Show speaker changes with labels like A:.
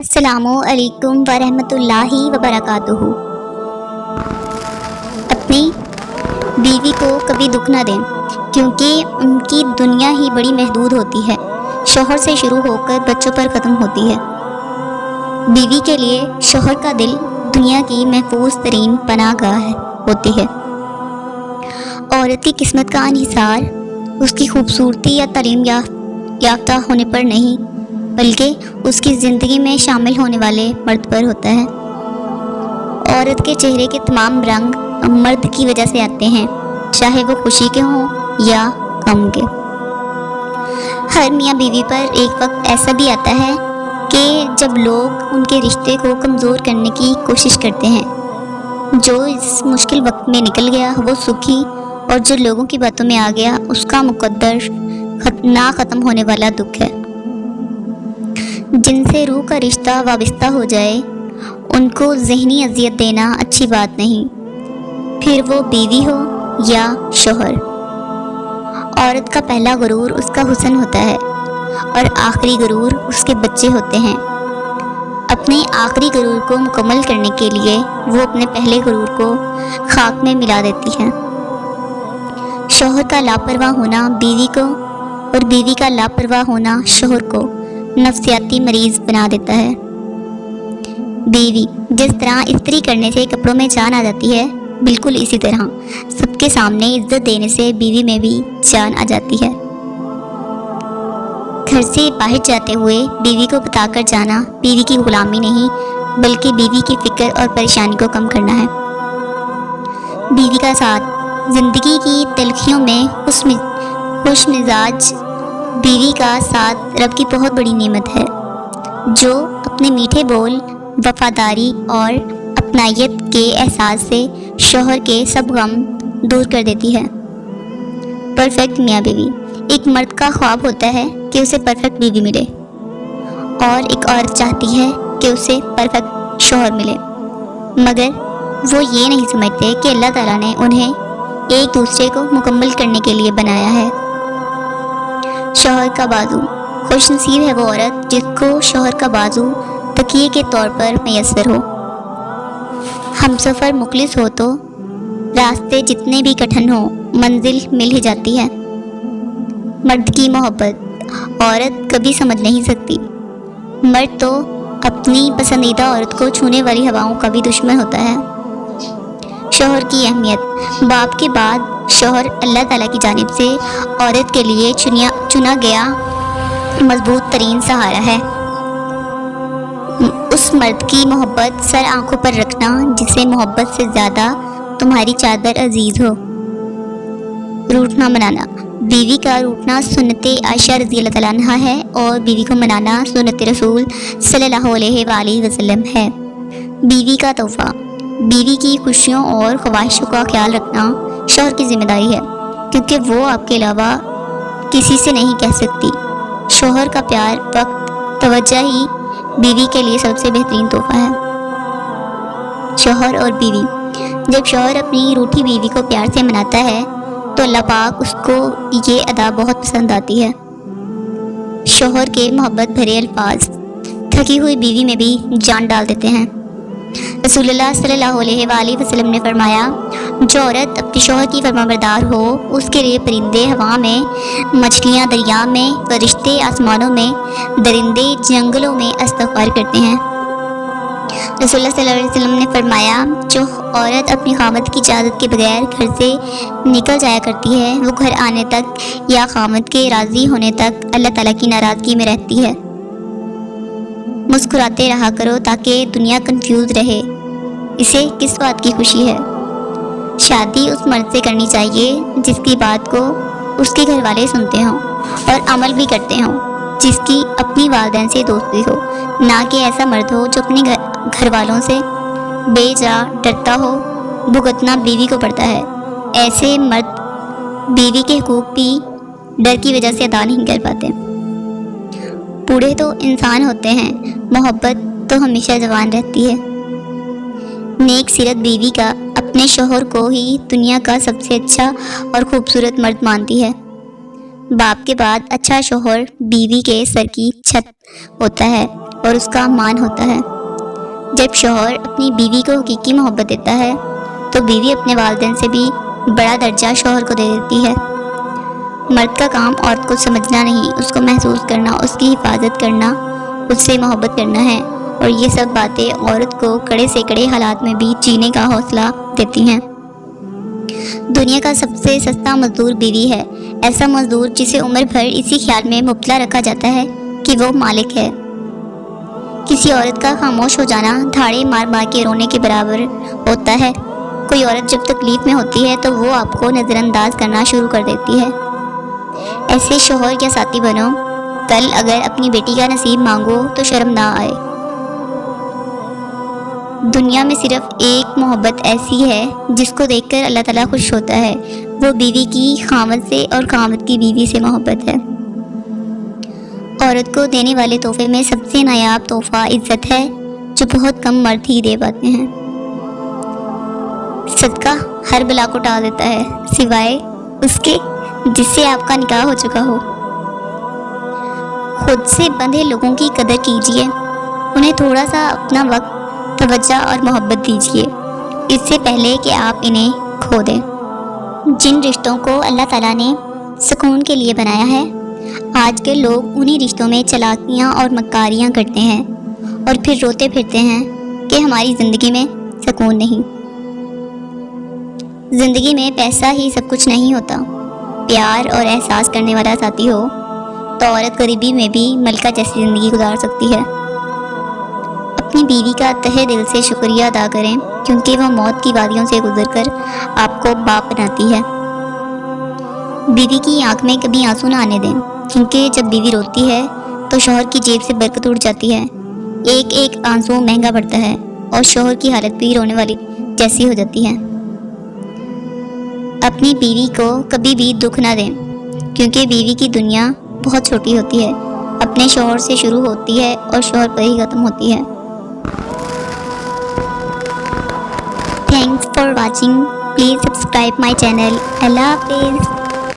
A: السلام علیکم ورحمۃ اللہ وبرکاتہ۔ اپنی بیوی کو کبھی دکھ نہ دیں، کیونکہ ان کی دنیا ہی بڑی محدود ہوتی ہے، شوہر سے شروع ہو کر بچوں پر ختم ہوتی ہے۔ بیوی کے لیے شوہر کا دل دنیا کی محفوظ ترین پناہ گاہ ہوتی ہے۔ عورت کی قسمت کا انحصار اس کی خوبصورتی یا تعلیم یافتہ ہونے پر نہیں، بلکہ اس کی زندگی میں شامل ہونے والے مرد پر ہوتا ہے۔ عورت کے چہرے کے تمام رنگ مرد کی وجہ سے آتے ہیں، چاہے وہ خوشی کے ہوں یا غم کے۔ ہر میاں بیوی پر ایک وقت ایسا بھی آتا ہے کہ جب لوگ ان کے رشتے کو کمزور کرنے کی کوشش کرتے ہیں۔ جو اس مشکل وقت میں نکل گیا وہ سکھی، اور جو لوگوں کی باتوں میں آ گیا اس کا مقدر نہ ختم ہونے والا دکھ ہے۔ جن سے روح کا رشتہ وابستہ ہو جائے ان کو ذہنی اذیت دینا اچھی بات نہیں، پھر وہ بیوی ہو یا شوہر۔ عورت کا پہلا غرور اس کا حسن ہوتا ہے، اور آخری غرور اس کے بچے ہوتے ہیں۔ اپنے آخری غرور کو مکمل کرنے کے لیے وہ اپنے پہلے غرور کو خاک میں ملا دیتی ہے۔ شوہر کا لاپرواہ ہونا بیوی کو، اور بیوی کا لاپرواہ ہونا شوہر کو نفسیاتی مریض بنا دیتا ہے۔ بیوی جس طرح استری کرنے سے کپڑوں میں جان آ جاتی ہے، بالکل اسی طرح سب کے سامنے عزت دینے سے بیوی میں بھی جان آ جاتی ہے۔ گھر سے باہر جاتے ہوئے بیوی کو بتا کر جانا بیوی کی غلامی نہیں، بلکہ بیوی کی فکر اور پریشانی کو کم کرنا ہے۔ بیوی کا ساتھ زندگی کی تلخیوں میں خوش مزاج بیوی کا ساتھ رب کی بہت بڑی نعمت ہے، جو اپنے میٹھے بول، وفاداری اور اپنائیت کے احساس سے شوہر کے سب غم دور کر دیتی ہے۔ پرفیکٹ میاں بیوی ایک مرد کا خواب ہوتا ہے کہ اسے پرفیکٹ بیوی ملے، اور ایک عورت چاہتی ہے کہ اسے پرفیکٹ شوہر ملے، مگر وہ یہ نہیں سمجھتے کہ اللہ تعالیٰ نے انہیں ایک دوسرے کو مکمل کرنے کے لیے بنایا ہے۔ شوہر کا بازو خوش نصیب ہے وہ عورت جس کو شوہر کا بازو تکیے کے طور پر میسر ہو۔ ہم سفر مخلص ہو تو راستے جتنے بھی کٹھن ہوں منزل مل ہی جاتی ہے۔ مرد کی محبت عورت کبھی سمجھ نہیں سکتی۔ مرد تو اپنی پسندیدہ عورت کو چھونے والی ہواؤں کا بھی دشمن ہوتا ہے۔ شوہر کی اہمیت باپ کے بعد شوہر اللہ تعالیٰ کی جانب سے عورت کے لیے چنا گیا مضبوط ترین سہارا ہے۔ اس مرد کی محبت سر آنکھوں پر رکھنا جسے محبت سے زیادہ تمہاری چادر عزیز ہو۔ روٹھنا منانا بیوی کا روٹنا سنت عائشہ رضی اللہ تعالیٰ عنہ ہے، اور بیوی کو منانا سنت رسول صلی اللہ علیہ وآلہ وسلم ہے۔ بیوی کا تحفہ بیوی کی خوشیوں اور خواہشوں کا خیال رکھنا شوہر کی ذمہ داری ہے، کیونکہ وہ آپ کے علاوہ کسی سے نہیں کہہ سکتی۔ شوہر کا پیار، وقت، توجہ ہی بیوی کے لیے سب سے بہترین تحفہ ہے۔ شوہر اور بیوی جب شوہر اپنی روٹھی بیوی کو پیار سے مناتا ہے تو اللہ پاک اس کو یہ ادا بہت پسند آتی ہے۔ شوہر کے محبت بھرے الفاظ تھکی ہوئی بیوی میں بھی جان ڈال دیتے ہیں۔ رسول اللہ صلی اللہ علیہ وآلہ وسلم نے فرمایا، جو عورت اپنے شوہر کی فرمانبردار ہو اس کے لیے پرندے ہوا میں، مچھلیاں دریا میں، فرشتے آسمانوں میں، درندے جنگلوں میں استغفار کرتے ہیں۔ رسول اللہ صلی اللہ علیہ وسلم نے فرمایا، جو عورت اپنی خاوند کی اجازت کے بغیر گھر سے نکل جایا کرتی ہے وہ گھر آنے تک یا خاوند کے راضی ہونے تک اللہ تعالیٰ کی ناراضگی میں رہتی ہے۔ مسکراتے رہا کرو تاکہ دنیا کنفیوز رہے، اسے کس بات کی خوشی ہے۔ شادی اس مرد سے کرنی چاہیے جس کی بات کو اس کے گھر والے سنتے ہوں اور عمل بھی کرتے ہوں، جس کی اپنی والدین سے دوستی ہو، نہ کہ ایسا مرد ہو جو اپنے گھر والوں سے بے جا ڈرتا ہو۔ بھگتنا بیوی کو پڑتا ہے۔ ایسے مرد بیوی کے حقوق بھی ڈر کی وجہ سے ادا نہیں کر پاتے۔ بوڑھے تو انسان ہوتے ہیں، محبت تو ہمیشہ جوان رہتی ہے۔ نیک سیرت بیوی کا اپنے شوہر کو ہی دنیا کا سب سے اچھا اور خوبصورت مرد مانتی ہے۔ باپ کے بعد اچھا شوہر بیوی کے سر کی چھت ہوتا ہے۔ اور اس کا مان ہوتا ہے۔ جب شوہر اپنی بیوی کو حقیقی محبت دیتا ہے تو بیوی اپنے والدین سے بھی بڑا درجہ شوہر کو دے دیتی ہے۔ مرد کا کام عورت کو سمجھنا نہیں، اس کو محسوس کرنا، اس کی حفاظت کرنا، اس سے محبت کرنا ہے، اور یہ سب باتیں عورت کو کڑے سے کڑے حالات میں بھی جینے کا حوصلہ دیتی ہیں۔ دنیا کا سب سے سستا مزدور بیوی ہے، ایسا مزدور جسے عمر بھر اسی خیال میں مبتلا رکھا جاتا ہے کہ وہ مالک ہے۔ کسی عورت کا خاموش ہو جانا دھاڑے مار مار کے رونے کے برابر ہوتا ہے۔ کوئی عورت جب تکلیف میں ہوتی ہے تو وہ آپ کو نظر انداز کرنا شروع کر دیتی ہے۔ ایسے شوہر یا ساتھی بنو، کل اگر اپنی بیٹی کا نصیب مانگو تو شرم نہ آئے۔ دنیا میں صرف ایک محبت ایسی ہے جس کو دیکھ کر اللہ تعالیٰ خوش ہوتا ہے، وہ بیوی کی خاوند سے اور خاوند کی بیوی سے محبت ہے۔ عورت کو دینے والے تحفے میں سب سے نایاب تحفہ عزت ہے، جو بہت کم مرد ہی دے پاتے ہیں۔ صدقہ ہر بلا کو ٹال دیتا ہے سوائے اس کے جس سے آپ کا نکاح ہو چکا ہو۔ خود سے بندھے لوگوں کی قدر کیجیے، انہیں تھوڑا سا اپنا وقت، توجہ اور محبت دیجیے، اس سے پہلے کہ آپ انہیں کھو دیں۔ جن رشتوں کو اللہ تعالیٰ نے سکون کے لیے بنایا ہے، آج کے لوگ انہی رشتوں میں چالاکیاں اور مکاریاں کرتے ہیں اور پھر روتے پھرتے ہیں کہ ہماری زندگی میں سکون نہیں۔ زندگی میں پیسہ ہی سب کچھ نہیں ہوتا، پیار اور احساس کرنے والا ساتھی ہو تو عورت غریبی میں بھی ملکہ جیسی زندگی گزار سکتی ہے۔ اپنی بیوی کا تہہ دل سے شکریہ ادا کریں، کیونکہ وہ موت کی وادیوں سے گزر کر آپ کو باپ بناتی ہے۔ بیوی کی آنکھ میں کبھی آنسو نہ آنے دیں، کیونکہ جب بیوی روتی ہے تو شوہر کی جیب سے برکت اڑ جاتی ہے۔ ایک ایک آنسو مہنگا پڑتا ہے اور شوہر کی حالت بھی رونے والی جیسی ہو جاتی ہے۔ اپنی بیوی کو کبھی بھی دکھ نہ دیں، کیونکہ بیوی کی دنیا بہت چھوٹی ہوتی ہے، اپنے شوہر سے شروع ہوتی ہے اور شوہر پر ہی ختم ہوتی ہے۔ Thanks for watching. Please subscribe my channel. Allah Hafiz.